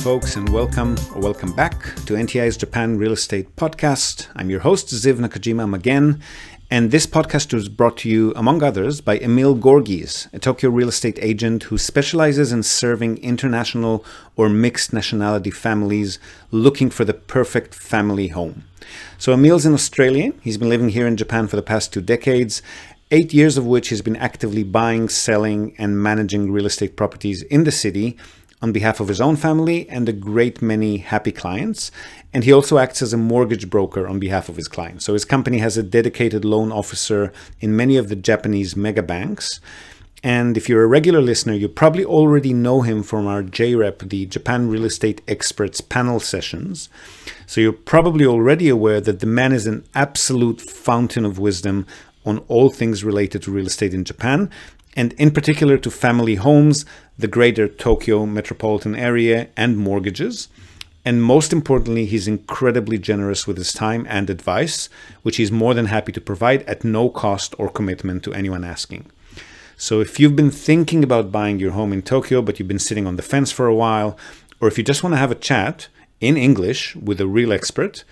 folks, and welcome back to NTI's Japan Real Estate Podcast. I'm your host, Ziv Nakajima again, and this podcast was brought to you, among others, by Emil Gorgis, a Tokyo real estate agent who specializes in serving international or mixed nationality families looking for the perfect family home. So Emil's an Australian. He's been living here in Japan for the past 2 decades, 8 years of which he's been actively buying, selling, and managing real estate properties in the city on behalf of his own family and a great many happy clients. And he also acts as a mortgage broker on behalf of his clients. So his company has a dedicated loan officer in many of the Japanese mega banks. And if you're a regular listener, you probably already know him from our JREP, the Japan Real Estate Experts panel sessions. So you're probably already aware that the man is an absolute fountain of wisdom on all things related to real estate in Japan, and in particular to family homes, the greater Tokyo metropolitan area, and mortgages. And most importantly, he's incredibly generous with his time and advice, which he's more than happy to provide at no cost or commitment to anyone asking. So if you've been thinking about buying your home in Tokyo, but you've been sitting on the fence for a while, or if you just want to have a chat in English with a real expert,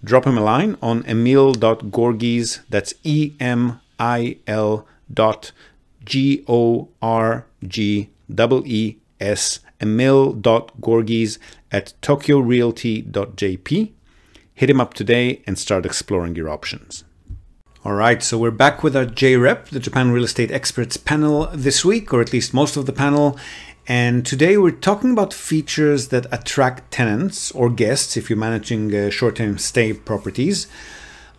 drop him a line on emil.gorgis, that's emil.gorges, emil.gorgis at tokyorealty.jp. Hit him up today and start exploring your options. All right, so we're back with our JREP, the Japan Real Estate Experts panel this week, or at least most of the panel. And today we're talking about features that attract tenants or guests if you're managing short-term stay properties.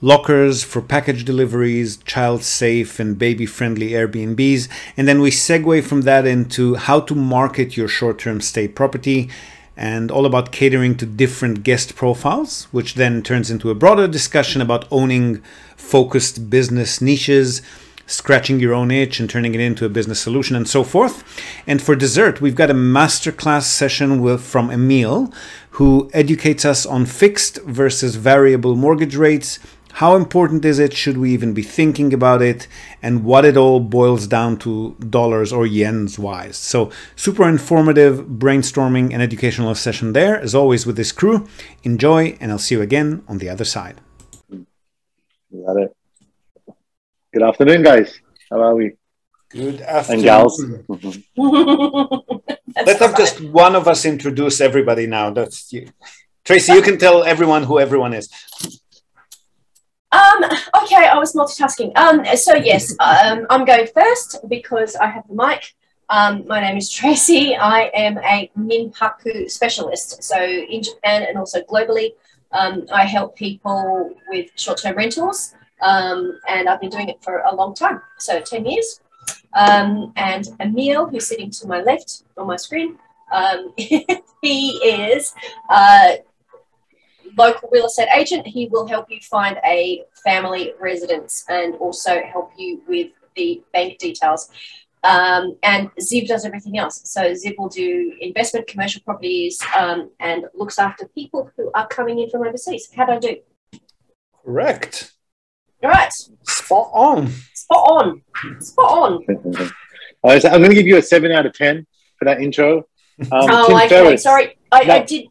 Lockers for package deliveries, child-safe and baby-friendly Airbnbs. And then we segue from that into how to market your short-term stay property and all about catering to different guest profiles, which then turns into a broader discussion about owning focused business niches, scratching your own itch and turning it into a business solution, and so forth. And for dessert, we've got a masterclass session from Emil, who educates us on fixed versus variable mortgage rates. How important is it? Should we even be thinking about it? And what it all boils down to dollars or yens wise. So super informative brainstorming and educational session there, as always with this crew. Enjoy, and I'll see you again on the other side. Got it. Good afternoon, guys. How are we? Good afternoon. And gals. Let's have just one of us introduce everybody now. That's you. Tracy, you can tell everyone who everyone is. Okay, I was multitasking. So yes, I'm going first because I have the mic. My name is Tracy. I am a Minpaku specialist. So in Japan and also globally, I help people with short-term rentals. And I've been doing it for a long time, so 10 years. And Emil, who's sitting to my left on my screen, he is local real estate agent. He will help you find a family residence and also help you with the bank details. And Ziv does everything else. So Ziv will do investment, commercial properties, and looks after people who are coming in from overseas. How do I do? Correct. All right. Spot on. Spot on. Spot on. So I'm going to give you a 7 out of 10 for that intro. Oh, okay. Ferris. Sorry. I did.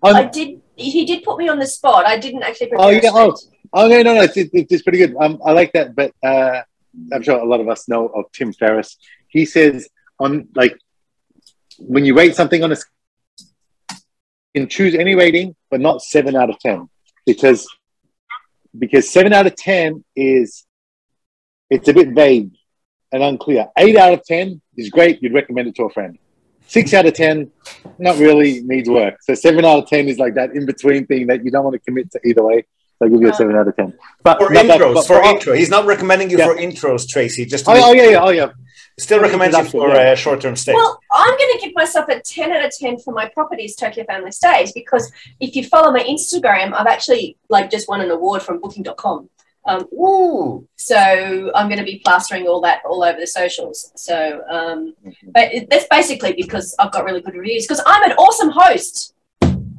He did put me on the spot. I didn't actually prepare. Oh, yeah. No. It's pretty good. I like that, but I'm sure a lot of us know of Tim Ferriss. He says when you rate something on a scale, you can choose any rating, but not 7 out of 10, because 7 out of 10 it's a bit vague and unclear. 8 out of 10 is great. You'd recommend it to a friend. 6 out of 10, not really, needs work. So 7 out of 10 is like that in-between thing that you don't want to commit to either way. So I'll give you a 7 out of 10. But for intro. He's not recommending you for intros, Tracy. Just yeah. Still recommends you for a short-term stay. Well, I'm going to give myself a 10 out of 10 for my properties, Tokyo Family Stays, because if you follow my Instagram, I've actually just won an award from booking.com. So I'm going to be plastering all that all over the socials. So, but that's basically because I've got really good reviews, because I'm an awesome host.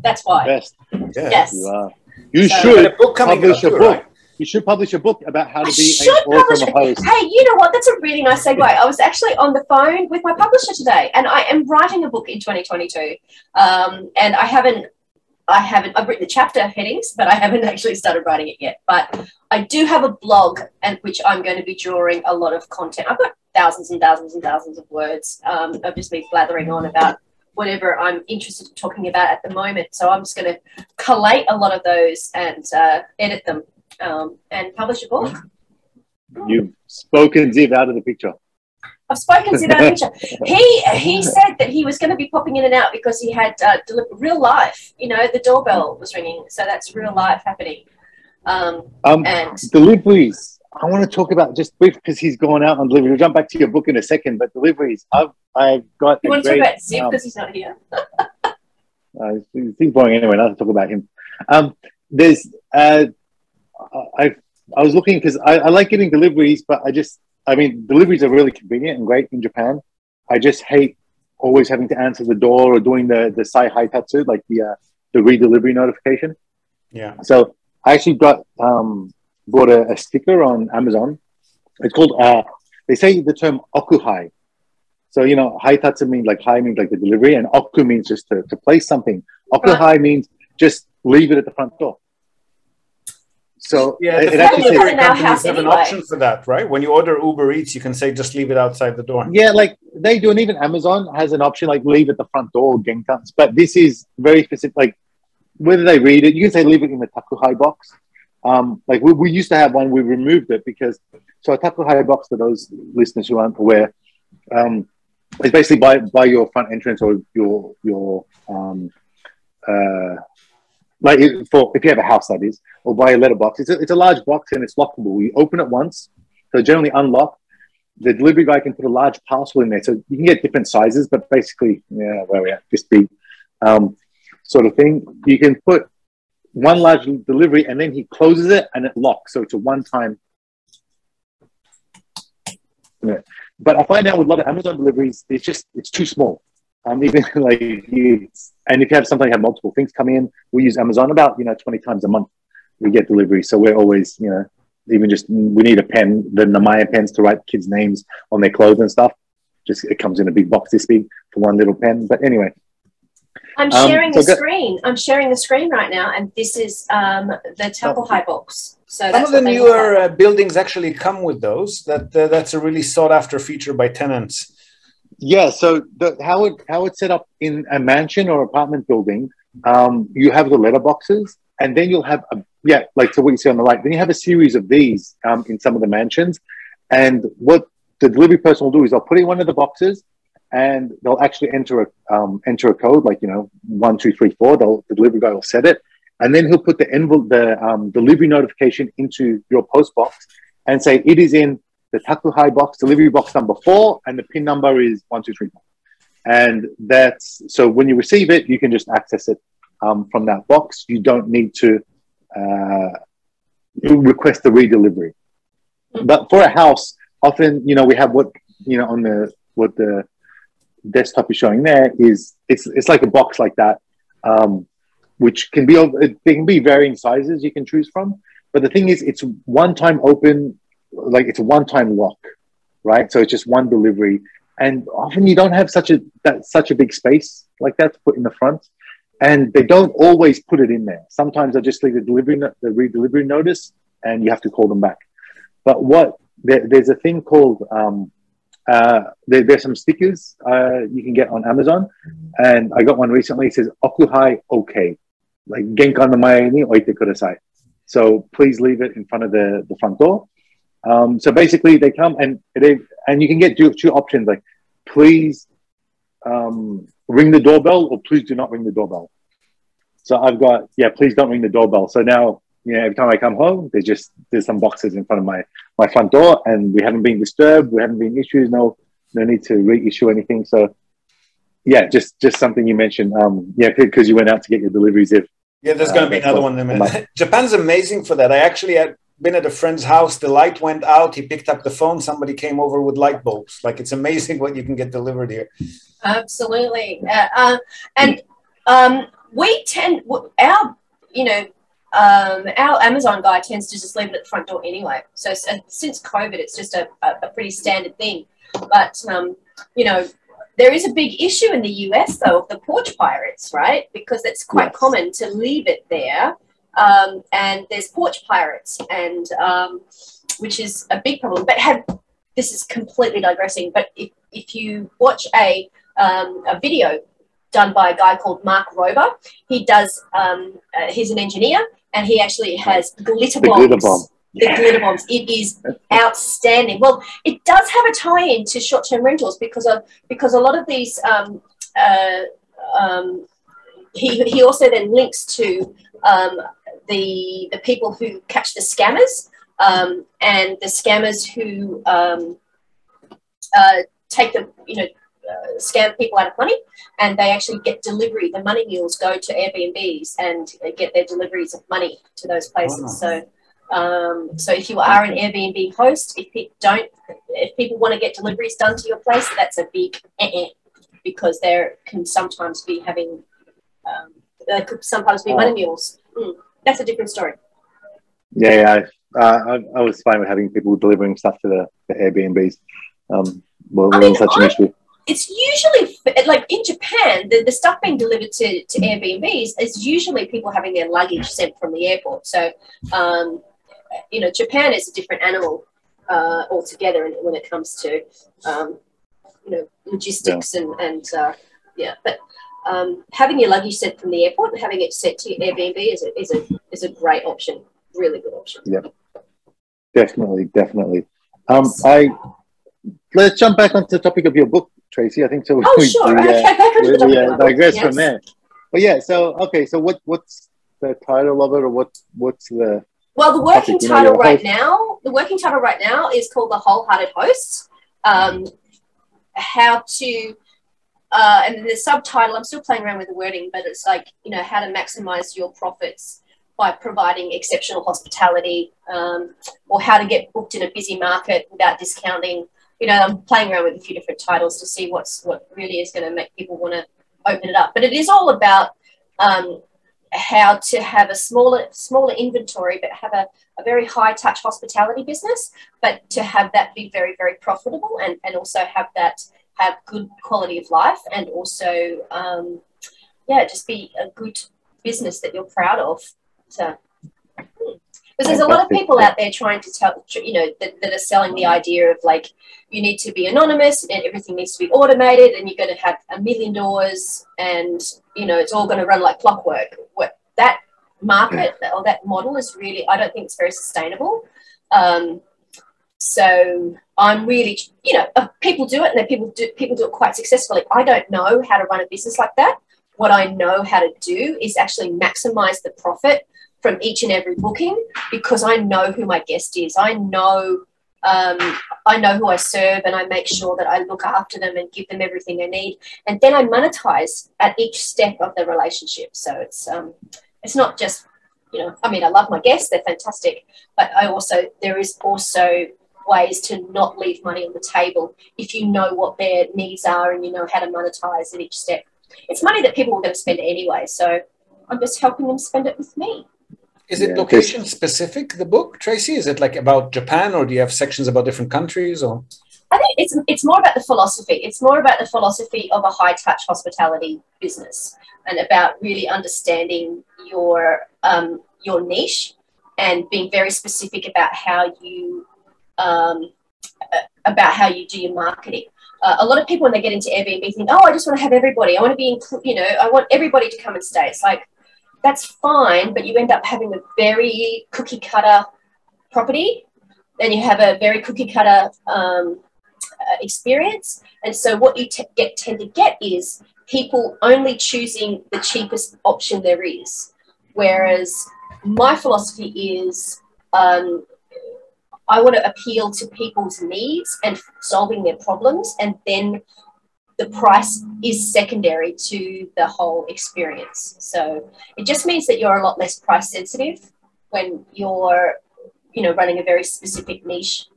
That's why. Best. Yeah. Yes. You are. You should publish a book. Right? You should publish a book about how to be should an awesome host. Hey, you know what? That's a really nice segue. I was actually on the phone with my publisher today, and I am writing a book in 2022. And I've written the chapter headings, but I haven't actually started writing it yet. But I do have a blog, and which I'm going to be drawing a lot of content. I've got thousands and thousands and thousands of words. I've just been blathering on about whatever I'm interested in talking about at the moment. So I'm just going to collate a lot of those and edit them and publish a book. You've spoken Ziv out of the picture. I've spoken to that picture. He said that he was going to be popping in and out because he had real life. You know, the doorbell was ringing, so that's real life happening. And deliveries. I want to talk about just brief because he's going out on delivery. We'll jump back to your book in a second, but deliveries. I've got. You want to talk about Ziv because he's not here? He's boring anyway. Not to talk about him. There's. I was looking because I like getting deliveries, but deliveries are really convenient and great in Japan. I just hate always having to answer the door or doing the sai haitatsu, like the redelivery notification. Yeah. So I actually bought a sticker on Amazon. It's called, they say the term okuhai. So, you know, haitatsu means like hai means like the delivery, and oku means just to place something. Okuhai means just leave it at the front door. So yeah, it actually delivery companies have an option for that, right? When you order Uber Eats, you can say just leave it outside the door. Yeah, like they do, and even Amazon has an option like leave at the front door, genkans. But this is very specific. Like whether they read it, you can say leave it in the takuhai box. Like we used to have one, we removed it because a takuhai box, for those listeners who aren't aware, is basically by your front entrance or your like if you have a house, that is, or by a letterbox. It's a large box and it's lockable. You open it once, so generally unlock. The delivery guy can put a large parcel in there, so you can get different sizes, but basically, yeah, where we at, this big sort of thing. You can put one large delivery, and then he closes it and it locks, so it's a one-time. Yeah. But I find out with a lot of Amazon deliveries, it's too small. Even like and if you have something, you have multiple things come in, we use Amazon about 20 times a month. We get delivery, so we're always even just we need a pen, the Namaya pens to write kids' names on their clothes and stuff. Just it comes in a big box this big for one little pen. But anyway, I'm sharing the screen. I'm sharing the screen right now, and this is the takuhai box. So some of the newer buildings actually come with those. That's a really sought after feature by tenants. Yeah, so how it's set up in a mansion or apartment building, you have the letterboxes, and then you'll have like so what you see on the right. Then you have a series of these in some of the mansions, and what the delivery person will do is they'll put in one of the boxes, and they'll actually enter a code like 1 2 3 4. The delivery guy will set it, and then he'll put the envelope, the delivery notification into your post box, and say it is in the takuhai box, delivery box number 4, and the PIN number is 1 2 3 4. And that's so when you receive it, you can just access it from that box. You don't need to request the redelivery. But for a house, often we have what the desktop is showing there is it's like a box like that, which can be varying sizes you can choose from. But the thing is, it's one time open. Like it's a one-time lock, right? So it's just one delivery, and often you don't have such a big space like that to put in the front, and they don't always put it in there. Sometimes they just leave the redelivery notice, and you have to call them back. But there's a thing called there's some stickers you can get on Amazon, and I got one recently. It says "Okuhai OK," like "Genkan no mae ni oite kudasai." So please leave it in front of the front door. So basically they come and you can get two options, like please ring the doorbell or please do not ring the doorbell. So I've got, please don't ring the doorbell. So now, every time I come home, there's some boxes in front of my front door, and we haven't been disturbed. We haven't been issues. No need to reissue anything. So just something you mentioned. Because you went out to get your deliveries. There's going to be another one in a minute. Japan's amazing for that. I actually had been at a friend's house, the light went out, he picked up the phone, somebody came over with light bulbs. Like, it's amazing what you can get delivered here. Absolutely. We tend, our Amazon guy tends to just leave it at the front door anyway. So since COVID, it's just a pretty standard thing. But, you know, there is a big issue in the US, though, of the porch pirates, right? Because it's quite common to leave it there. And there's porch pirates, and which is a big problem. But this is completely digressing. But if you watch a video done by a guy called Mark Rober, he does. He's an engineer, and he actually has glitter bombs. Glitter bomb. The glitter bombs. It is outstanding. Well, it does have a tie-in to short-term rentals because a lot of these. He also then links to the people who catch the scammers, and the scammers who take the scam people out of money, and they actually get delivery. The money mules go to Airbnbs and get their deliveries of money to those places. Wow. So if you are an Airbnb host, if people want to get deliveries done to your place, that's a big because there can sometimes be having there could sometimes be money mules. That's a different story. Yeah. I was fine with having people delivering stuff to the Airbnbs. Wasn't such an issue. It's usually, like in Japan, the stuff being delivered to Airbnbs is usually people having their luggage sent from the airport. So, Japan is a different animal altogether when it comes to, logistics but having your luggage sent from the airport and having it sent to your Airbnb is a great option, really good option. Yeah, definitely. Let's jump back onto the topic of your book, Tracy. I think so. Sure. We digress from there. But yeah, so what's the title of it, or what's the? Well, the working title right now is called The Wholehearted Hosts. How to, and the subtitle, I'm still playing around with the wording, but it's like, how to maximize your profits by providing exceptional hospitality, or how to get booked in a busy market without discounting. I'm playing around with a few different titles to see what really is going to make people want to open it up. But it is all about how to have a smaller inventory, but have a very high touch hospitality business, but to have that be very, very profitable, and also have good quality of life, and also just be a good business that you're proud of. So, because there's a lot of people out there trying to tell, that are selling the idea of like, you need to be anonymous and everything needs to be automated and you're going to have 1 million doors and, it's all going to run like clockwork. That market or that model is really, I don't think it's very sustainable. So I'm really, people do it and people do it quite successfully. I don't know how to run a business like that. What I know how to do is actually maximize the profit from each and every booking, because I know who my guest is. I know who I serve, and I make sure that I look after them and give them everything they need. And then I monetize at each step of the relationship. So it's not just, I love my guests, they're fantastic, but there is also ways to not leave money on the table if you know what their needs are and you know how to monetize at each step. It's money that people are going to spend anyway, so I'm just helping them spend it with me. Is it location specific, the book, Tracy? Is it like about Japan, or do you have sections about different countries? Or I think it's more about the philosophy. It's more about the philosophy of a high touch hospitality business, and about really understanding your niche and being very specific about how you do your marketing. A lot of people, when they get into Airbnb, think, I just want to have everybody. I want to be, I want everybody to come and stay. It's like, that's fine, but you end up having a very cookie cutter property, then you have a very cookie cutter experience. And so what you tend to get is people only choosing the cheapest option there is. Whereas my philosophy is I want to appeal to people's needs and solving their problems, and then the price is secondary to the whole experience. So it just means that you're a lot less price sensitive when you're, running a very specific niche.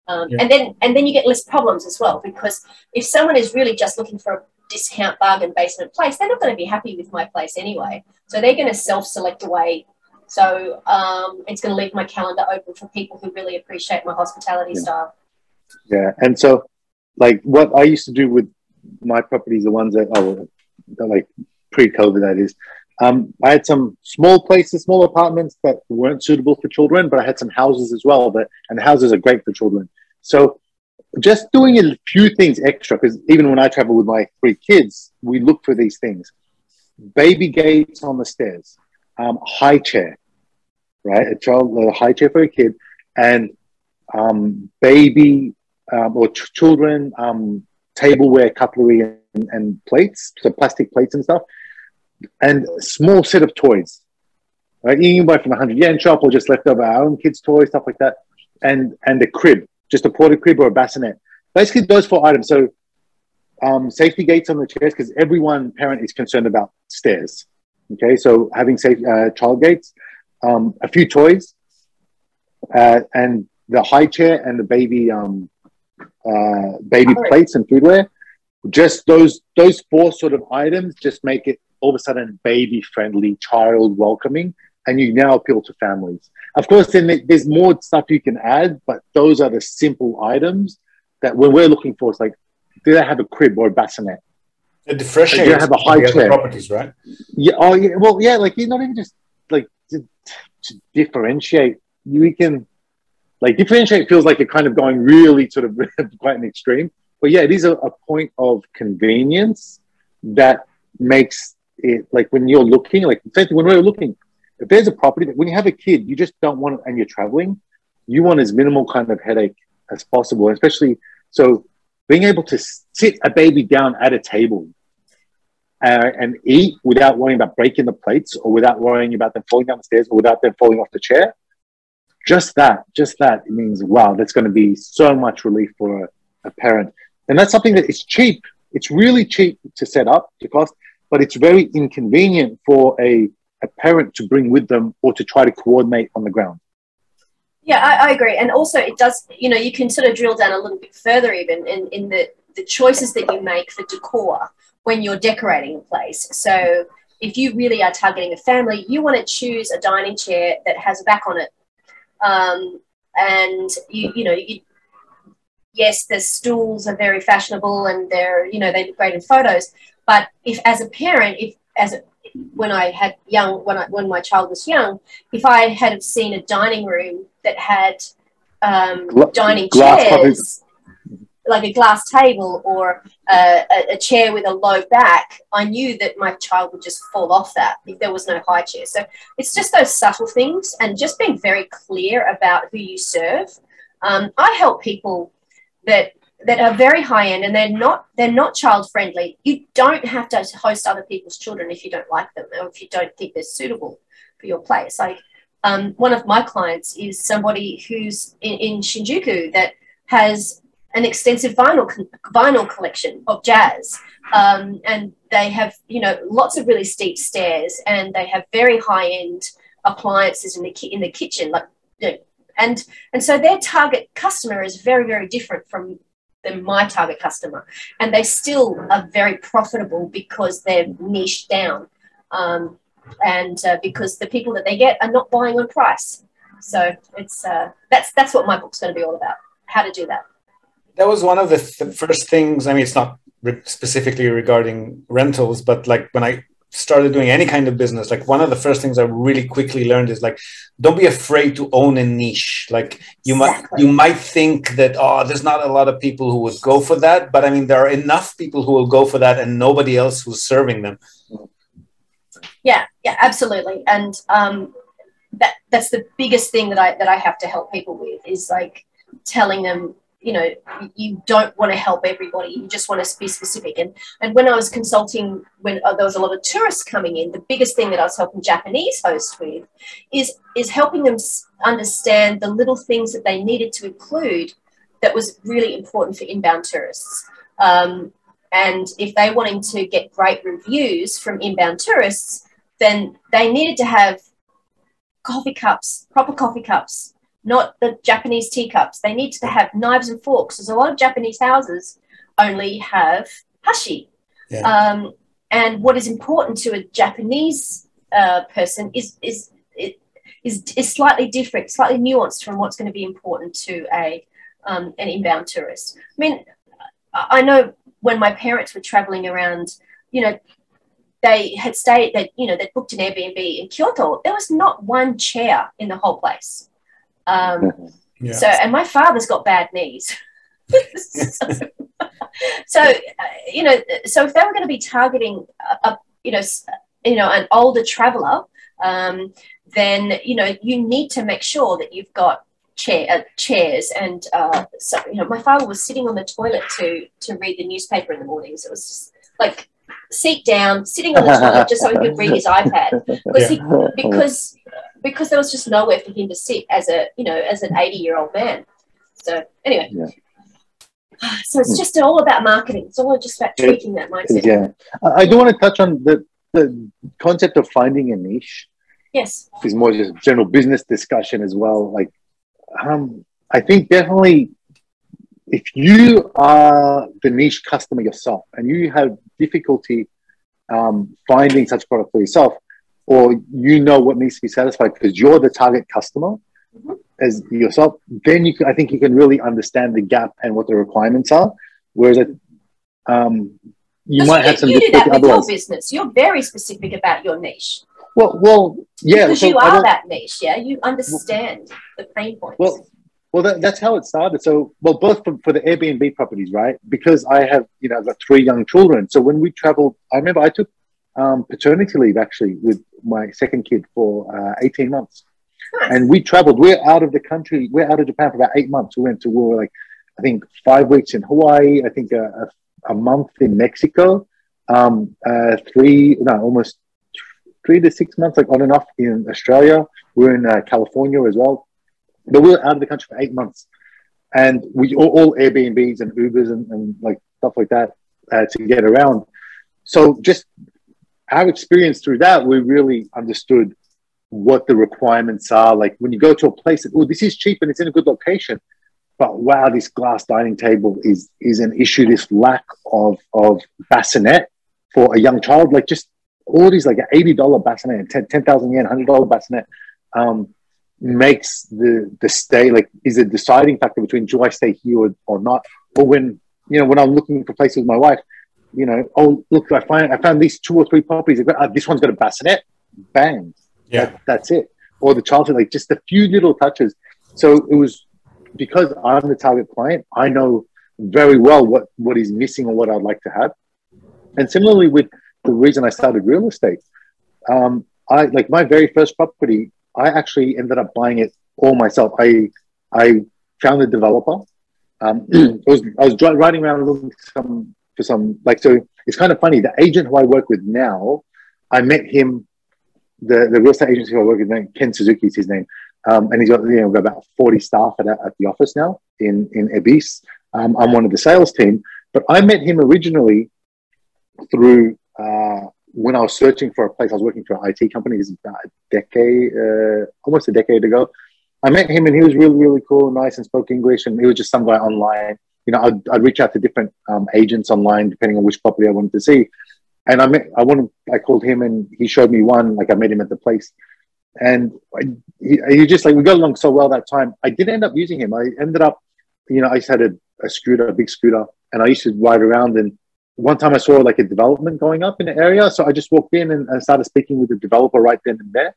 And then you get less problems as well, because if someone is really just looking for a discount bargain basement place, they're not going to be happy with my place anyway. So they're going to self-select away So it's going to leave my calendar open for people who really appreciate my hospitality style. Yeah, and so like what I used to do with my properties, the ones that like pre-COVID, that is, I had some small places, small apartments that weren't suitable for children, but I had some houses as well, and the houses are great for children. So just doing a few things extra, because even when I travel with my 3 kids, we look for these things. Baby gates on the stairs, high chair, right? A high chair for a kid, and baby or children tableware, cutlery, and plates, so plastic plates and stuff, and a small set of toys. Right, you can buy from a 100 yen shop or just leftover our own kids' toys, stuff like that, and a crib, just a porter crib or a bassinet. Basically, those 4 items. So safety gates on the chairs, because parent is concerned about stairs. Okay, so having safe child gates, a few toys, and the high chair and the baby plates and foodware. Just those 4 sort of items just make it all of a sudden baby friendly, child welcoming, and you now appeal to families. Of course, then there's more stuff you can add, but those are the simple items that when we're looking for, it's like, do they have a crib or a bassinet? It differentiates. Do they have a high chair? Properties, right? Yeah. Oh, yeah. Well, yeah. Like, you're not even just like to differentiate. We can like differentiate feels like you're kind of going really sort of quite an extreme. But yeah, it is a point of convenience that makes it like when you're looking, like when we're looking, if there's a property that when you have a kid, you just don't want it and you're traveling, you want as minimal kind of headache as possible, especially so being able to sit a baby down at a table and eat without worrying about breaking the plates or without worrying about them falling down the stairs or without them falling off the chair. Just that means, wow, that's going to be so much relief for a parent. And that's something that is cheap. It's really cheap to set up, to cost, but it's very inconvenient for a parent to bring with them or to try to coordinate on the ground. Yeah, I agree. And also it does, you know, you can sort of drill down a little bit further even in the choices that you make for decor when you're decorating a place. So if you really are targeting a family, you want to choose a dining chair that has a back on it. And yes, the stools are very fashionable and they look great in photos. But if as a parent, when my child was young, if I had have seen a dining room that had dining chairs, like a glass table or a chair with a low back, I knew that my child would just fall off that if there was no high chair. So it's just those subtle things and just being very clear about who you serve. I help people that are very high end and they're not child friendly. You don't have to host other people's children if you don't like them or if you don't think they're suitable for your place. Like one of my clients is somebody who's in Shinjuku that has an extensive vinyl collection of jazz, and they have lots of really steep stairs, and they have very high end appliances in the kitchen, and so their target customer is very, very different from my target customer, and they still are very profitable because they're niched down, and because the people that they get are not buying on price. So it's that's what my book's going to be all about, how to do that. That was one of the first things. I mean, it's not specifically regarding rentals, but like when I started doing any kind of business, like one of the first things I really quickly learned is like, don't be afraid to own a niche. Like you might think that, there's not a lot of people who would go for that, but I mean, there are enough people who will go for that and nobody else who's serving them. Yeah, absolutely. And that's the biggest thing that I have to help people with is like telling them, you don't want to help everybody. You just want to be specific. And when I was consulting, when there was a lot of tourists coming in, the biggest thing that I was helping Japanese hosts with is helping them understand the little things that they needed to include that was really important for inbound tourists. And if they wanted to get great reviews from inbound tourists, then they needed to have coffee cups, proper coffee cups, not the Japanese teacups. They need to have knives and forks. There's a lot of Japanese houses only have hashi. And what is important to a Japanese person is is slightly different, slightly nuanced from what's going to be important to an inbound tourist. I mean, I know when my parents were traveling around, you know, they had stayed, they'd booked an Airbnb in Kyoto. There was not one chair in the whole place. So, and my father's got bad knees. So if they were going to be targeting an older traveler, then you need to make sure that you've got chairs. And my father was sitting on the toilet to read the newspaper in the mornings. It was just like seat down, sitting on the toilet just so he could read his iPad, because there was just nowhere for him to sit as an 80-year-old man. So anyway. Yeah. So it's just all about marketing. It's all just about tweaking that mindset. Yeah, I do want to touch on the concept of finding a niche. Yes, is more just general business discussion as well. Like, I think definitely if you are the niche customer yourself and you have difficulty finding such product for yourself, or you know what needs to be satisfied because you're the target customer. Mm-hmm. As yourself, then I think you can really understand the gap and what the requirements are. Whereas you might have some. You do that with your business. You're very specific about your niche. Well, yeah. Because you are that niche. Yeah, you understand the pain points. Well, that's how it started. So, both for the Airbnb properties, right? Because I have, I've got 3 young children. So when we traveled, I remember I took paternity leave actually with my second kid for 18 months. Nice. And we traveled. We're out of the country. We're out of Japan for about 8 months. We were like, I think 5 weeks in Hawaii. I think a month in Mexico. Almost 3 to 6 months, like on and off in Australia. We're in California as well. But we were out of the country for 8 months, and we all Airbnbs and Ubers and like stuff like that to get around. So just our experience through that, we really understood what the requirements are. Like when you go to a place that, this is cheap and it's in a good location, but wow, this glass dining table is an issue. This lack of bassinet for a young child, like just all these like an $80 bassinet, 10,000 yen, $100 bassinet, makes the stay, like, is a deciding factor between do I stay here or not. Or when I'm looking for places with my wife, look, I found these 2 or 3 properties. This one's got a bassinet, bang. Yeah, that's it. Or the childhood, like just a few little touches. So it was because I'm the target client, I know very well what is missing or what I'd like to have. And similarly with the reason I started real estate, I like my very first property, I actually ended up buying it all myself. I found a developer. I was riding around looking for some so it's kind of funny. The agent who I work with now, I met him. The real estate agency I work with, Ken Suzuki is his name, and he's got about 40 staff at the office now in Ebis. I'm one of the sales team, but I met him originally through when I was searching for a place. I was working for an IT company. This is about almost a decade ago. I met him and he was really, really cool, nice, and spoke English. And he was just some guy online. I'd reach out to different agents online depending on which property I wanted to see. And I called him and he showed me one, like I met him at the place. And he just like, we got along so well that time. I didn't end up using him. I ended up, I just had a big scooter, and I used to ride around. And one time I saw like a development going up in the area. So I just walked in and started speaking with the developer right then and there.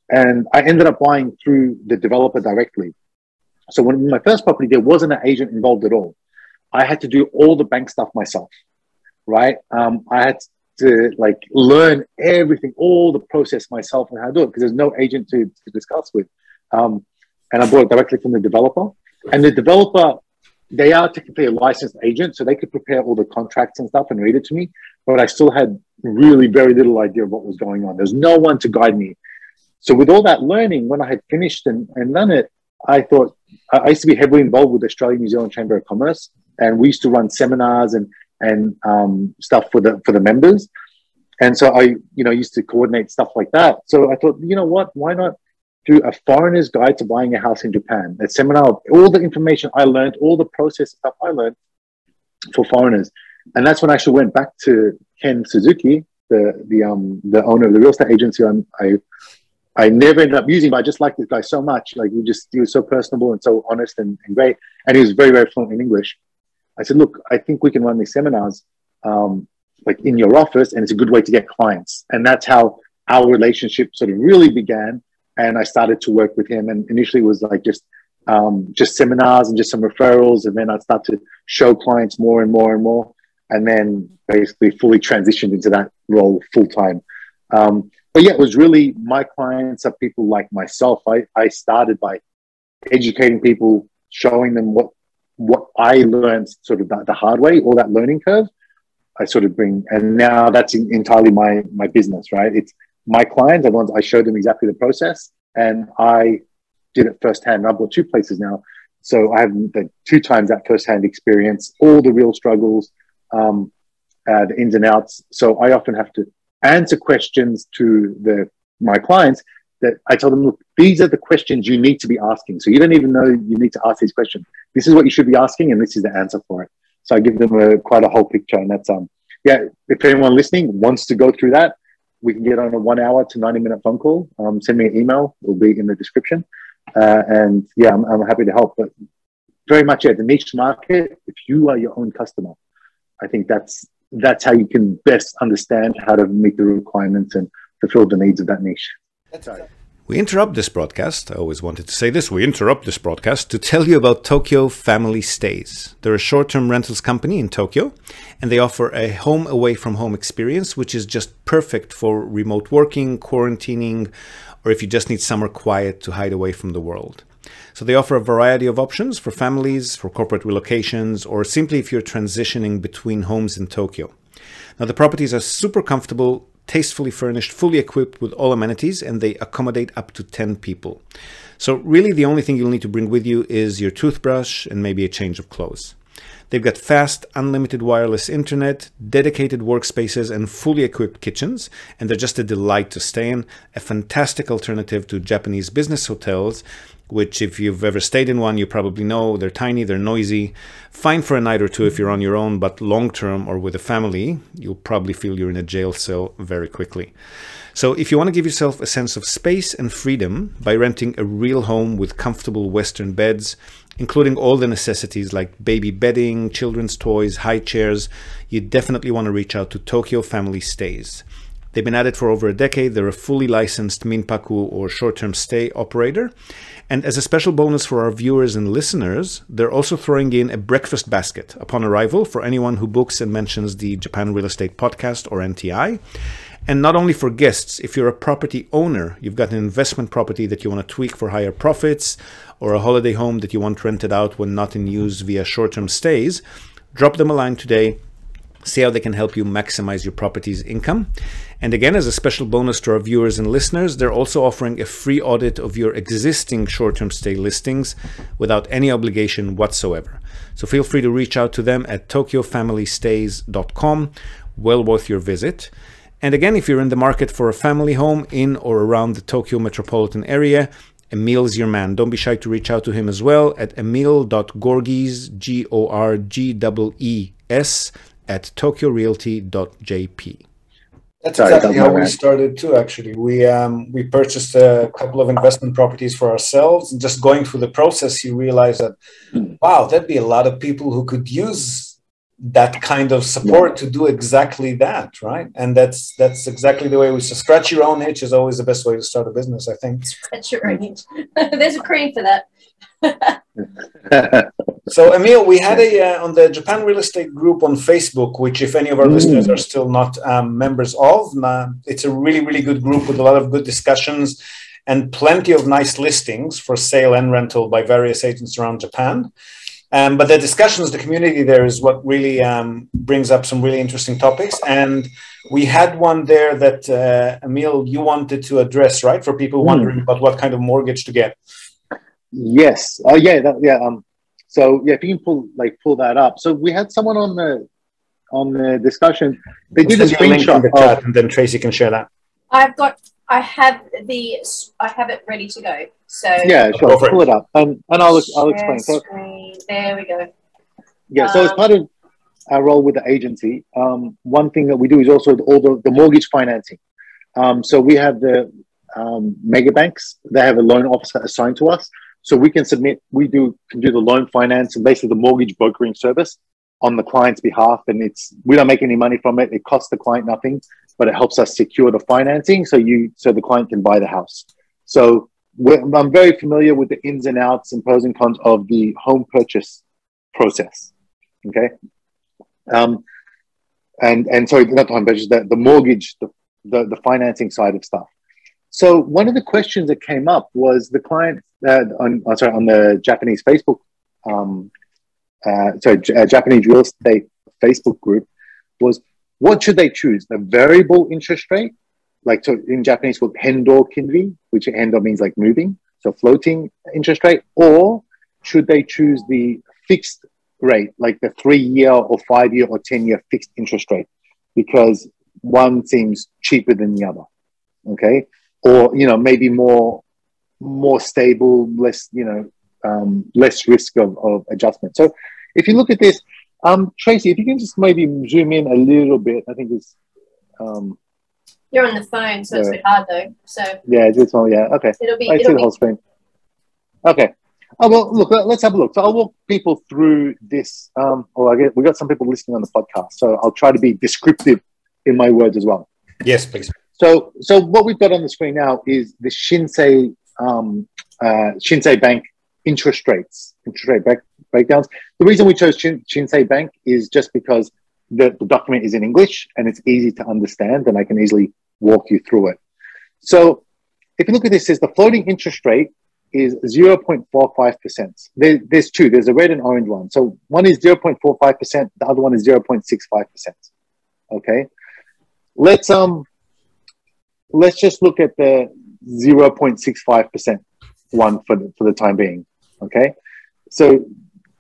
And I ended up buying through the developer directly. So when my first property, there wasn't an agent involved at all. I had to do all the bank stuff myself, right? I had to like learn everything, all the process myself and how to do it because there's no agent to discuss with. And I bought it directly from the developer. And the developer, they are technically a licensed agent, so they could prepare all the contracts and stuff and read it to me. But I still had really very little idea of what was going on. There's no one to guide me. So with all that learning, when I had finished and done it, I thought, I used to be heavily involved with the Australian New Zealand Chamber of Commerce, and we used to run seminars and stuff for the members. And so I, used to coordinate stuff like that. So I thought, what, why not do a foreigner's guide to buying a house in Japan, a seminar, all the information I learned, all the process stuff I learned for foreigners. And that's when I actually went back to Ken Suzuki, the owner of the real estate agency. I I never ended up using, but I just liked this guy so much. Like he was so personable and so honest and great. And he was very, very fluent in English. I said, look, I think we can run these seminars like in your office, and it's a good way to get clients. And that's how our relationship sort of really began. And I started to work with him. And initially it was like just seminars and just some referrals. And then I'd start to show clients more and more and more. And then basically fully transitioned into that role full time. But yeah, it was really, my clients are people like myself. I started by educating people, showing them what I learned sort of the hard way, all that learning curve. I sort of bring, and now that's entirely my business, right? It's my clients, the ones I showed them exactly the process, and I did it firsthand. I've got 2 places now, so I have the 2 times that firsthand experience, all the real struggles, the ins and outs. So I often have to answer questions to my clients that I tell them, look, these are the questions you need to be asking. So you don't even know you need to ask these questions. This is what you should be asking, and this is the answer for it. So I give them quite a whole picture, and that's yeah. If anyone listening wants to go through that, we can get on a 1 hour to 90-minute phone call. Send me an email; it'll be in the description. And yeah, I'm happy to help. But very much the niche market. If you are your own customer, I think that's how you can best understand how to meet the requirements and fulfill the needs of that niche. That's right. We interrupt this broadcast. I always wanted to say this. We interrupt this broadcast to tell you about Tokyo Family Stays. They're a short-term rentals company in Tokyo, and they offer a home away from home experience, which is just perfect for remote working, quarantining, or if you just need somewhere quiet to hide away from the world. So they offer a variety of options for families, for corporate relocations, or simply if you're transitioning between homes in Tokyo. Now, the properties are super comfortable, tastefully furnished, fully equipped with all amenities, and they accommodate up to 10 people. So really the only thing you'll need to bring with you is your toothbrush and maybe a change of clothes. They've got fast, unlimited wireless internet, dedicated workspaces, and fully equipped kitchens, and they're just a delight to stay in, a fantastic alternative to Japanese business hotels, which if you've ever stayed in one, you probably know they're tiny, they're noisy, fine for a night or two if you're on your own, but long-term or with a family, you'll probably feel you're in a jail cell very quickly. So if you want to give yourself a sense of space and freedom by renting a real home with comfortable Western beds, including all the necessities like baby bedding, children's toys, high chairs, you definitely want to reach out to Tokyo Family Stays. They've been at it for over a decade. They're a fully licensed minpaku or short-term stay operator. And as a special bonus for our viewers and listeners, they're also throwing in a breakfast basket upon arrival for anyone who books and mentions the Japan Real Estate Podcast or NTI. And not only for guests, if you're a property owner, you've got an investment property that you want to tweak for higher profits, or a holiday home that you want rented out when not in use via short-term stays, drop them a line today. See how they can help you maximize your property's income. And again, as a special bonus to our viewers and listeners, they're also offering a free audit of your existing short-term stay listings without any obligation whatsoever. So feel free to reach out to them at tokyofamilystays.com. Well worth your visit. And again, if you're in the market for a family home in or around the Tokyo metropolitan area, Emil's your man. Don't be shy to reach out to him as well at emil.gorgees, Gorgees, at tokyorealty.jp. That's exactly how we started too, actually. We purchased a couple of investment properties for ourselves, and just going through the process, you realize that, wow, there'd be a lot of people who could use that kind of support to do exactly that, right? And that's exactly the way we scratch your own itch is always the best way to start a business, I think. Scratch your own itch. There's a cream for that. So Emil, we had on the Japan Real Estate group on Facebook, which if any of our listeners are still not members of, it's a really, really good group with a lot of good discussions and plenty of nice listings for sale and rental by various agents around Japan. But the discussions, the community there is what really brings up some really interesting topics. And we had one there that, Emil, you wanted to address, right? For people wondering about what kind of mortgage to get. Yes. Oh, yeah. So yeah, if you can pull that up. So we had someone on the discussion. They did a screenshot in the chat, and then Tracy can share that. I have it ready to go. So yeah, sure. Pull it up, and I'll explain. So, there we go. Yeah. So as part of our role with the agency, one thing that we do is also all the mortgage financing. So we have mega banks, they have a loan officer assigned to us. So we can submit, can do the loan finance and basically the mortgage brokering service on the client's behalf. And we don't make any money from it. It costs the client nothing, but it helps us secure the financing so the client can buy the house. So I'm very familiar with the ins and outs and pros and cons of the home purchase process. Okay. And sorry, not the home purchase, the mortgage, the financing side of stuff. So one of the questions that came up was the client on the Japanese Facebook, Japanese real estate Facebook group was, what should they choose? The variable interest rate, like so in Japanese called hendo kinri, which hendo means like moving, so floating interest rate, or should they choose the fixed rate, like the 3-year or 5-year or 10-year fixed interest rate, because one seems cheaper than the other. Okay. Or, maybe more stable, less, less risk of adjustment. So if you look at this, Tracy, if you can just maybe zoom in a little bit, I think it's... You're on the phone, so it's a bit hard though. So yeah, this one, yeah, okay. I see the whole screen. Okay. Oh, well, look, let's have a look. So I'll walk people through this. We got some people listening on the podcast, so I'll try to be descriptive in my words as well. Yes, please. So what we've got on the screen now is the Shinsei Bank interest rate breakdowns. The reason we chose Shinsei Bank is just because the document is in English and it's easy to understand, and I can easily walk you through it. So if you look at this, it says the floating interest rate is 0.45%. There's two. There's a red and orange one. So one is 0.45%. The other one is 0.65%. Okay. Let's just look at the 0.65% one for the time being. Okay. So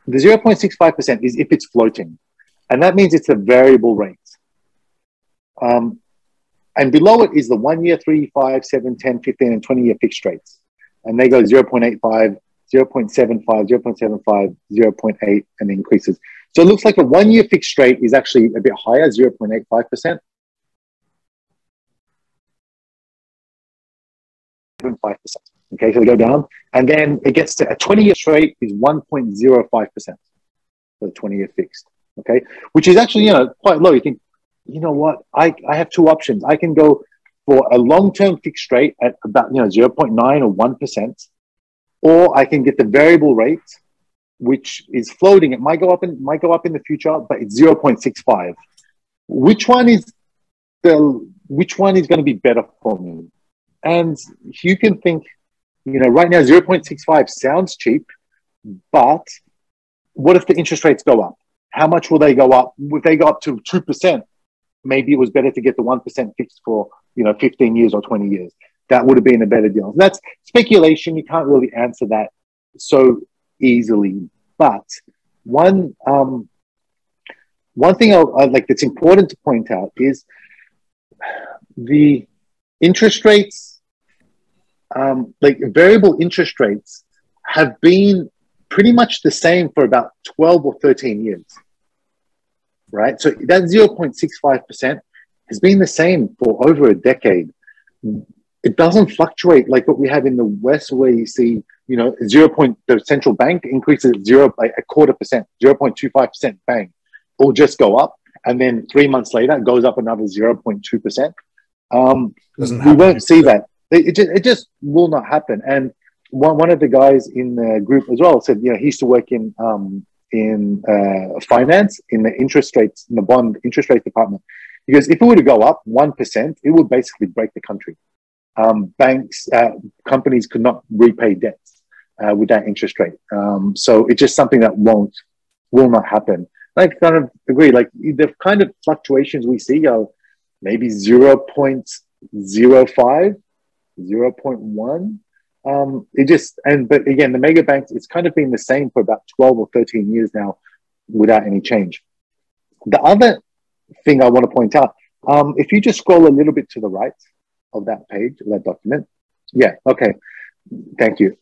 the 0.65% is if it's floating, and that means it's a variable rate. And below it is the 1 year, 3, 5, 7, 10, 15, and 20-year fixed rates. And they go 0.85, 0.75, 0.75, 0.8, and increases. So it looks like a 1 year fixed rate is actually a bit higher, 0.85%. 5%. Okay, so they go down. And then it gets to a 20-year rate is 1.05% for the 20-year fixed. Okay, which is actually, quite low. You think, you know what? I have two options. I can go for a long-term fixed rate at about 0.9 or 1%, or I can get the variable rate, which is floating. It might go up in the future, but it's 0.65. Which one is going to be better for me? And you can think, right now 0.65 sounds cheap, but what if the interest rates go up? How much will they go up? If they go up to 2%, maybe it was better to get the 1% fixed for 15 years or 20 years. That would have been a better deal. That's speculation. You can't really answer that so easily. But one thing I'd like that's important to point out is the interest rates, like variable interest rates, have been pretty much the same for about 12 or 13 years, right? So that 0.65% has been the same for over a decade. It doesn't fluctuate like what we have in the West, where you see, the central bank increases by a quarter percent, 0.25%, bang, it'll just go up. And then 3 months later, it goes up another 0.2%. We won't see that. It just will not happen. And one of the guys in the group as well said, he used to work in finance, in the interest rates, in the bond interest rate department. He goes, if it were to go up 1%, it would basically break the country. Banks, companies could not repay debts with that interest rate. So it's just something that will not happen. I kind of agree. Like the kind of fluctuations we see are maybe 0.05, 0.1. But again, the mega banks, it's kind of been the same for about 12 or 13 years now without any change. The other thing I want to point out, if you just scroll a little bit to the right of that page, of that document. Yeah, okay. Thank you.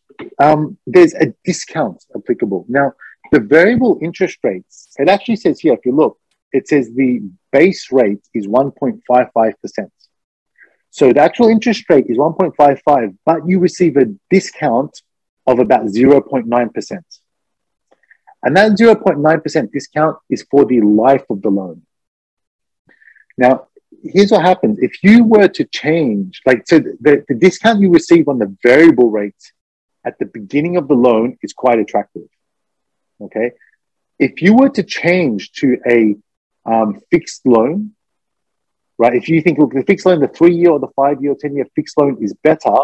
There's a discount applicable. Now, the variable interest rates, it actually says here, if you look, it says the base rate is 1.55%. So the actual interest rate is 1.55, but you receive a discount of about 0.9%. And that 0.9% discount is for the life of the loan. Now, here's what happens. If you were to change, so the discount you receive on the variable rate at the beginning of the loan is quite attractive, okay? If you were to change to a fixed loan, right? If you think, look, the fixed loan, the 3-year or the 5-year or 10-year fixed loan is better,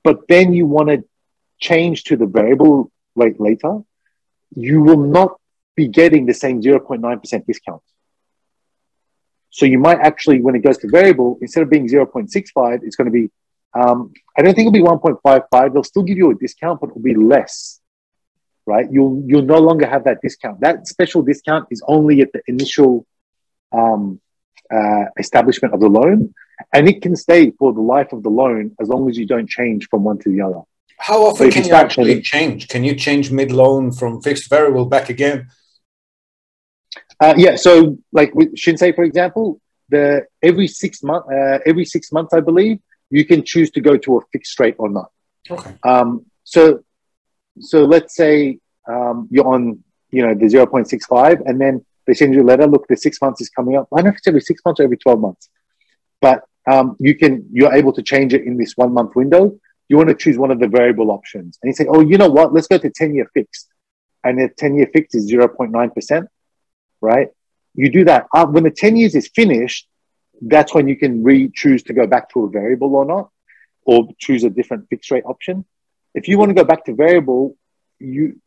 but then you want to change to the variable rate later, you will not be getting the same 0.9% discount. So you might actually, when it goes to variable, instead of being 0.65, it's going to be, I don't think it'll be 1.55. They'll still give you a discount, but it'll be less, right? You'll no longer have that discount. That special discount is only at the initial establishment of the loan, and it can stay for the life of the loan as long as you don't change from one to the other. How often can you actually change? Can you change mid-loan from fixed variable back again? Yeah, so like with Shinsei, for example, every 6 months, I believe, you can choose to go to a fixed rate or not. Okay. So let's say you're on, the 0.65, and then they send you a letter. Look, the 6 months is coming up. I don't know if it's every 6 months or every 12 months, but you're able to change it in this 1 month window. You want to choose one of the variable options, and you say, oh, you know what? Let's go to 10-year fixed, and the 10-year fixed is 0.9%. Right? You do that. When the 10 years is finished, that's when you can choose to go back to a variable or not, or choose a different fixed rate option. If you want to go back to variable, you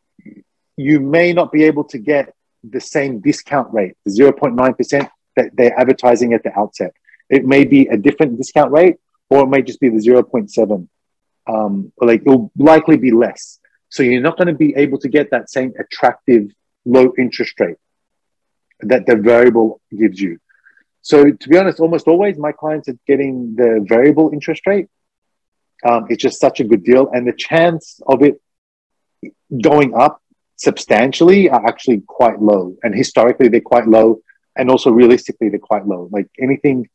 may not be able to get the same discount rate, the 0.9% that they're advertising at the outset. It may be a different discount rate, or it may just be the 0.7. It'll likely be less. So you're not going to be able to get that same attractive low interest rate that the variable gives you. So to be honest, almost always my clients are getting the variable interest rate. It's just such a good deal. And the chance of it going up substantially are actually quite low. And historically, they're quite low. And also realistically, they're quite low. Like anything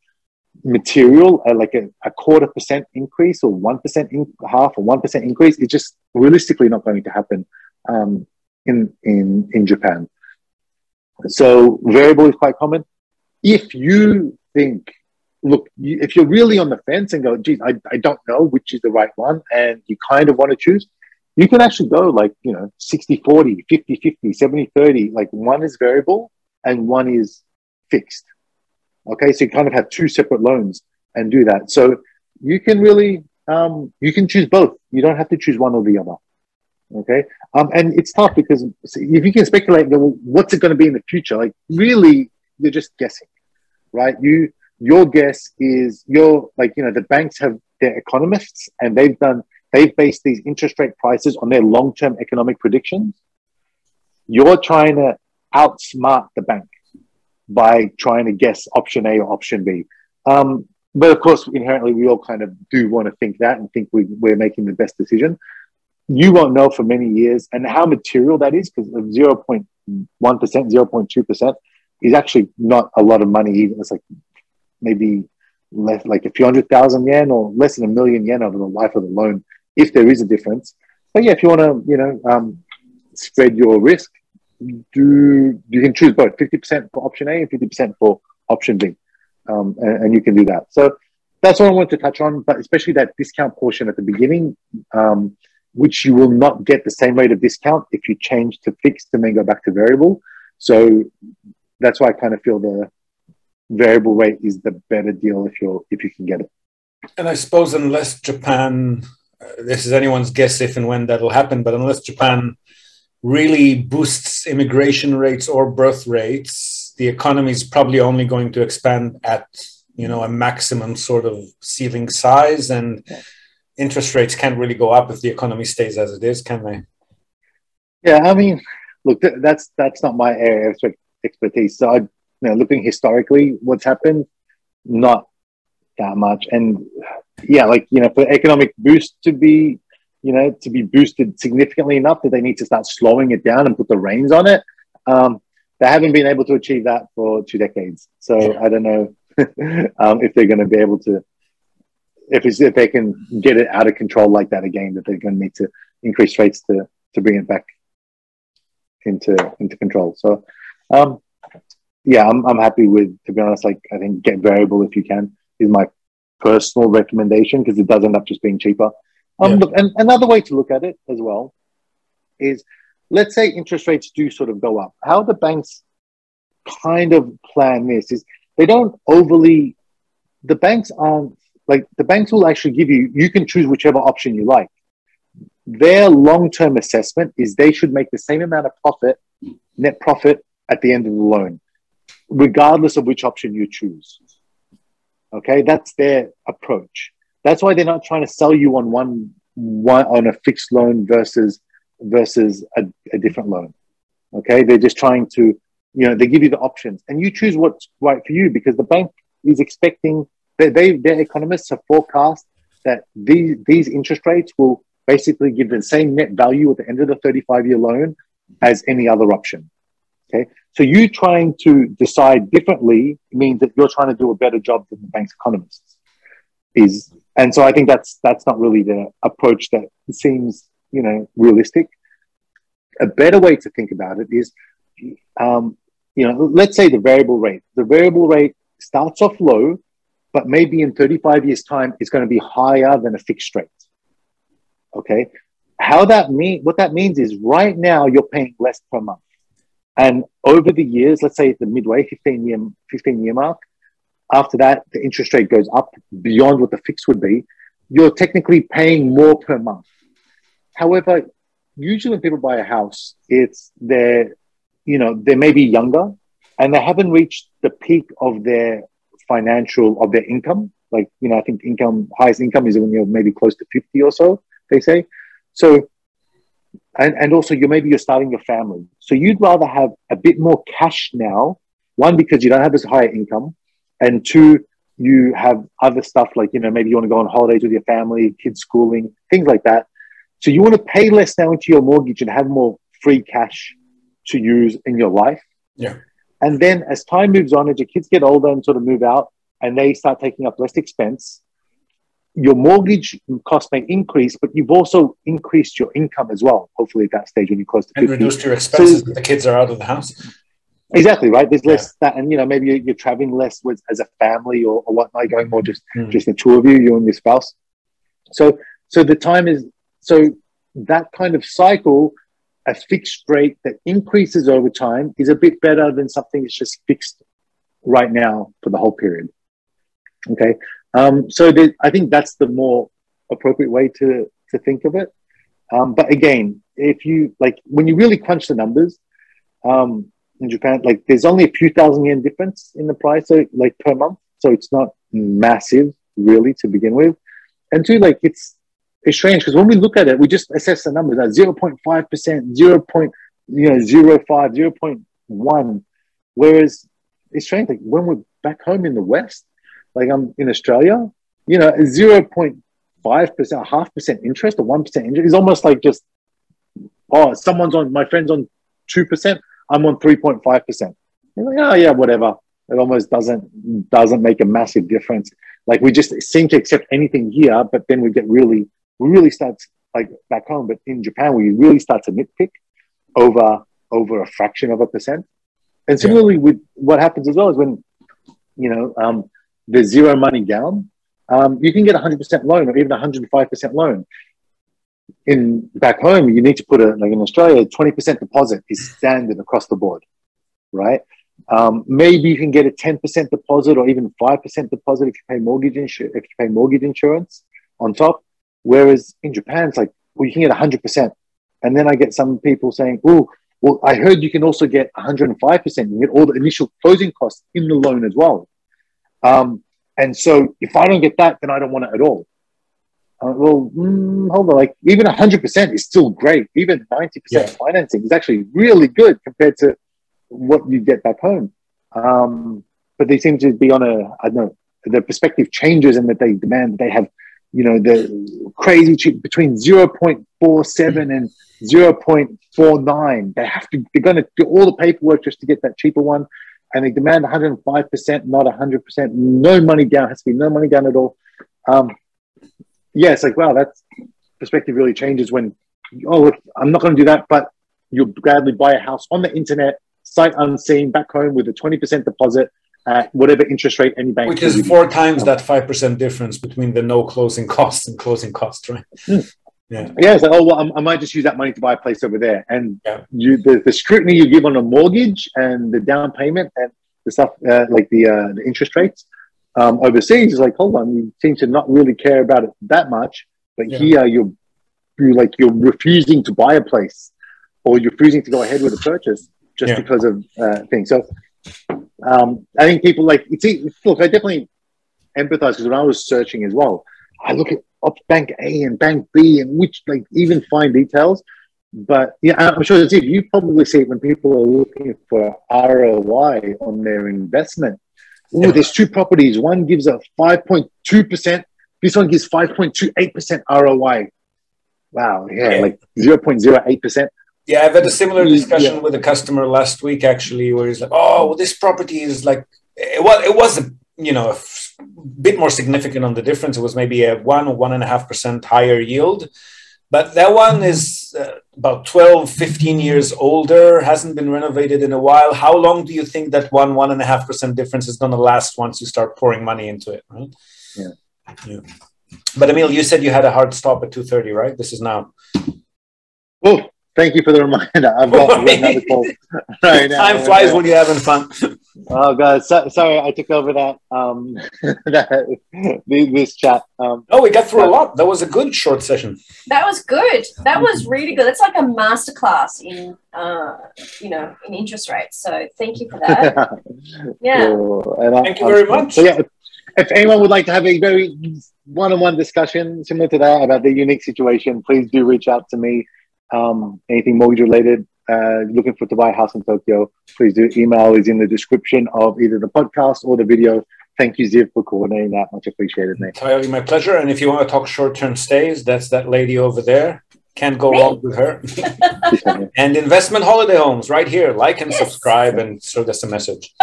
material, like a 0.25% increase or 1% half or 1% increase, it's just realistically not going to happen in Japan. So variable is quite common. If you think, look, if you're really on the fence and go, geez, I don't know which is the right one, and you kind of want to choose, you can actually go 60-40, 50-50, 70-30. Like one is variable and one is fixed. Okay, so you kind of have two separate loans and do that. So you can really, you can choose both. You don't have to choose one or the other. Okay, and it's tough because if you can speculate, well, what's it going to be in the future? Like really, you're just guessing, right? Your guess is the banks have their economists, and they've based these interest rate prices on their long-term economic predictions. You're trying to outsmart the bank by trying to guess option A or option B. But of course, inherently, we all kind of do want to think that and think we're making the best decision. You won't know for many years, and how material that is, because 0.1%, 0.2% is actually not a lot of money. Even it's like maybe less, like a few 100,000 yen or less than 1 million yen over the life of the loan, if there is a difference. But yeah, if you want to, spread your risk, you can choose both 50% for option A and 50% for option B, and you can do that. So that's what I wanted to touch on, but especially that discount portion at the beginning. Which you will not get the same rate of discount if you change to fixed and then go back to variable. So that's why I kind of feel the variable rate is the better deal if you can get it. And I suppose unless Japan, this is anyone's guess if and when that'll happen, but unless Japan really boosts immigration rates or birth rates, the economy is probably only going to expand at a maximum sort of ceiling size, and interest rates can't really go up if the economy stays as it is, can they? Yeah, I mean, look, that's not my area of expertise. So, looking historically, what's happened, not that much. And yeah, for economic boost to be boosted significantly enough that they need to start slowing it down and put the reins on it. They haven't been able to achieve that for 2 decades. So I don't know if they're going to be able to, if they can get it out of control like that again, that they're going to need to increase rates to bring it back into control. So, yeah, I'm happy with, to be honest, like, I think get variable if you can is my personal recommendation, because it does end up just being cheaper. Look, and another way to look at it as well is, let's say interest rates do sort of go up. How the banks kind of plan this is they don't overly, the banks aren't, like, the banks will actually give you, you can choose whichever option you like. Their long-term assessment is they should make the same amount of profit, net profit, at the end of the loan, regardless of which option you choose. Okay, that's their approach. That's why they're not trying to sell you on one on a fixed loan versus a different loan. Okay, they're just trying to, you know, they give you the options and you choose what's right for you, because the bank is expecting that their economists have forecast that these interest rates will basically give the same net value at the end of the 35-year loan as any other option. Okay, so you trying to decide differently means that you're trying to do a better job than the bank's economists is. And so I think that's not really the approach that seems, you know, realistic. A better way to think about it is, you know, let's say the variable rate. The variable rate starts off low, but maybe in 35 years' time, it's going to be higher than a fixed rate. Okay, what that means is right now you're paying less per month. And over the years, let's say at the midway, 15-year mark, after that, the interest rate goes up beyond what the fix would be. You're technically paying more per month. However, usually when people buy a house, they may be younger and they haven't reached the peak of their income. Like, you know, I think highest income is when you're maybe close to 50 or so, they say. So, and also you're starting your family. So you'd rather have a bit more cash now, one, because you don't have this higher income, and two, you have other stuff like, you know, maybe you want to go on holidays with your family, kids schooling, things like that. So you want to pay less now into your mortgage and have more free cash to use in your life. Yeah. And then as time moves on, as your kids get older and sort of move out and they start taking up less expense, your mortgage cost may increase, but you've also increased your income as well, hopefully at that stage when you're close to 50. And reduced your expenses if the kids are out of the house. Exactly, right? There's less that, and, you know, maybe you're traveling less as a family or whatnot, going more just the two of you, you and your spouse. So the time is, so that kind of cycle, a fixed rate that increases over time is a bit better than something that's just fixed right now for the whole period. Okay. I think that's the more appropriate way to think of it. But again, if you, like, when you really crunch the numbers, in Japan, like, there's only a few thousand yen difference in the price, so, like, per month. So it's not massive really to begin with. And two, like, it's strange because when we look at it, we just assess the numbers at 0.5%, 0.05, 0.1. Whereas it's strange, like, when we're back home in the West, like I'm in Australia, you know, 0.5%, 0.5% interest or 1% interest is almost like just, oh, my friend's on 2%, I'm on 3.5%. You're like, oh yeah, whatever. It almost doesn't make a massive difference. Like, we just seem to accept anything here, but then we really start, like, back home. But in Japan, we really start to nitpick over a fraction of a percent. And similarly with what happens as well is when, you know, there's zero money down, you can get 100% loan or even 105% loan. Back home, you need to put like in Australia, 20% deposit is standard across the board, right? Maybe you can get a 10% deposit or even 5% deposit if you pay mortgage insurance on top. Whereas in Japan, it's like, well, you can get 100%. And then I get some people saying, oh, well, I heard you can also get 105%. You get all the initial closing costs in the loan as well. And so if I don't get that, then I don't want it at all. Hold on, like, even 100% is still great. Even 90% financing is actually really good compared to what you get back home. But they seem to be on I don't know, the perspective changes and that they demand that they have, you know, the crazy cheap between 0.47 and 0.49. They're going to do all the paperwork just to get that cheaper one. and they demand 105%, not 100%, no money down, has to be no money down at all. Yeah, it's like, wow, that's perspective really changes when, oh, look, I'm not going to do that, but you'll gladly buy a house on the internet, sight unseen, back home with a 20% deposit at whatever interest rate any bank. Which is 4 times that 5% difference between the no closing costs and closing costs, right? Yeah. Yeah, it's like, oh, well, I might just use that money to buy a place over there. And the scrutiny you give on a mortgage and the down payment and the stuff like the interest rates overseas is like, hold on, you seem to not really care about it that much. But here you're refusing to buy a place, or you're refusing to go ahead with a purchase just because of things. So I think people like, look, I definitely empathize, because when I was searching as well, I look at Bank A and Bank B and which, like, even fine details. But yeah, I'm sure you probably see it when people are looking for ROI on their investment. Oh, there's 2 properties. One gives a 5.2%. This one gives 5.28% ROI. Wow, like 0.08%. Yeah, I've had a similar discussion with a customer last week, actually, where he's like, "Oh, well, this property is like it was a bit more significant on the difference. It was maybe a 1 or 1.5% higher yield, but that one is about 12, 15 years older, hasn't been renovated in a while. How long do you think that 1.5% difference is going to last once you start pouring money into it, right?" Yeah. But Emil, you said you had a hard stop at 2:30, right? This is now. Oh, thank you for the reminder. I've got another call right now. Time flies when you're having fun. Oh God, sorry, I took over that this chat. Oh, we got through a lot. That was a good short session. That was good. That was really good. That's like a masterclass in in interest rates. So thank you for that. Yeah. Thank you very much. So yeah, if anyone would like to have a very one-on-one discussion similar to that about their unique situation, please do reach out to me. Anything mortgage related, looking to buy a house in Tokyo, please do. Email is in the description of either the podcast or the video. Thank you, Ziv, for coordinating that. Much appreciated, mate. Entirely my pleasure. And if you want to talk short-term stays, that's that lady over there. Can't go wrong with her. And investment holiday homes right here. Like and subscribe and send us a message.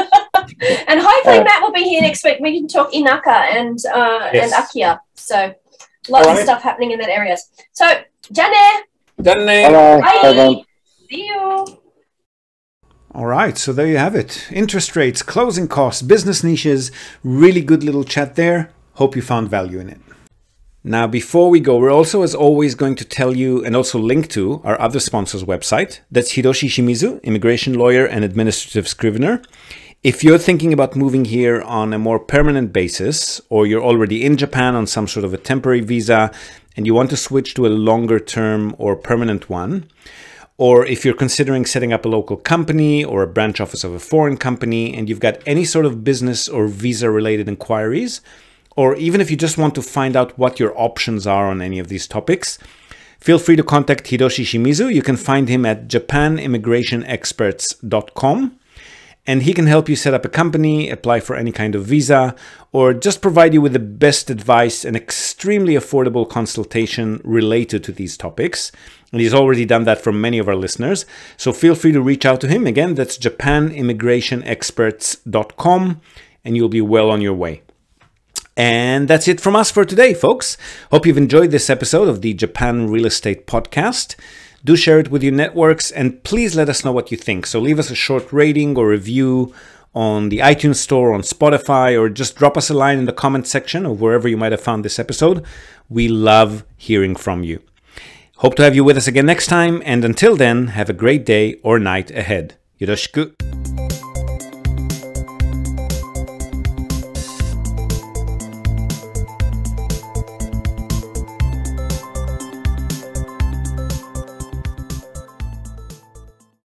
And hopefully Matt will be here next week. We can talk Inaka and Akia. So lots of stuff happening in that area. So, Jane. Bye. See you. All right, so there you have it. Interest rates, closing costs, business niches, really good little chat there. Hope you found value in it. Now, before we go, we're also, as always, going to tell you and also link to our other sponsor's website. That's Hiroshi Shimizu, immigration lawyer and administrative scrivener. If you're thinking about moving here on a more permanent basis, or you're already in Japan on some sort of a temporary visa and you want to switch to a longer term or permanent one, or if you're considering setting up a local company or a branch office of a foreign company and you've got any sort of business or visa related inquiries, or even if you just want to find out what your options are on any of these topics, feel free to contact Hiroshi Shimizu. You can find him at japanimmigrationexperts.com. And he can help you set up a company, apply for any kind of visa, or just provide you with the best advice and extremely affordable consultation related to these topics. And he's already done that for many of our listeners. So feel free to reach out to him. Again, that's japanimmigrationexperts.com, and you'll be well on your way. And that's it from us for today, folks. Hope you've enjoyed this episode of the Japan Real Estate Podcast. Do share it with your networks, and please let us know what you think. So leave us a short rating or review on the iTunes Store, on Spotify, or just drop us a line in the comment section of wherever you might have found this episode. We love hearing from you. Hope to have you with us again next time, and until then, have a great day or night ahead. Yoroshiku.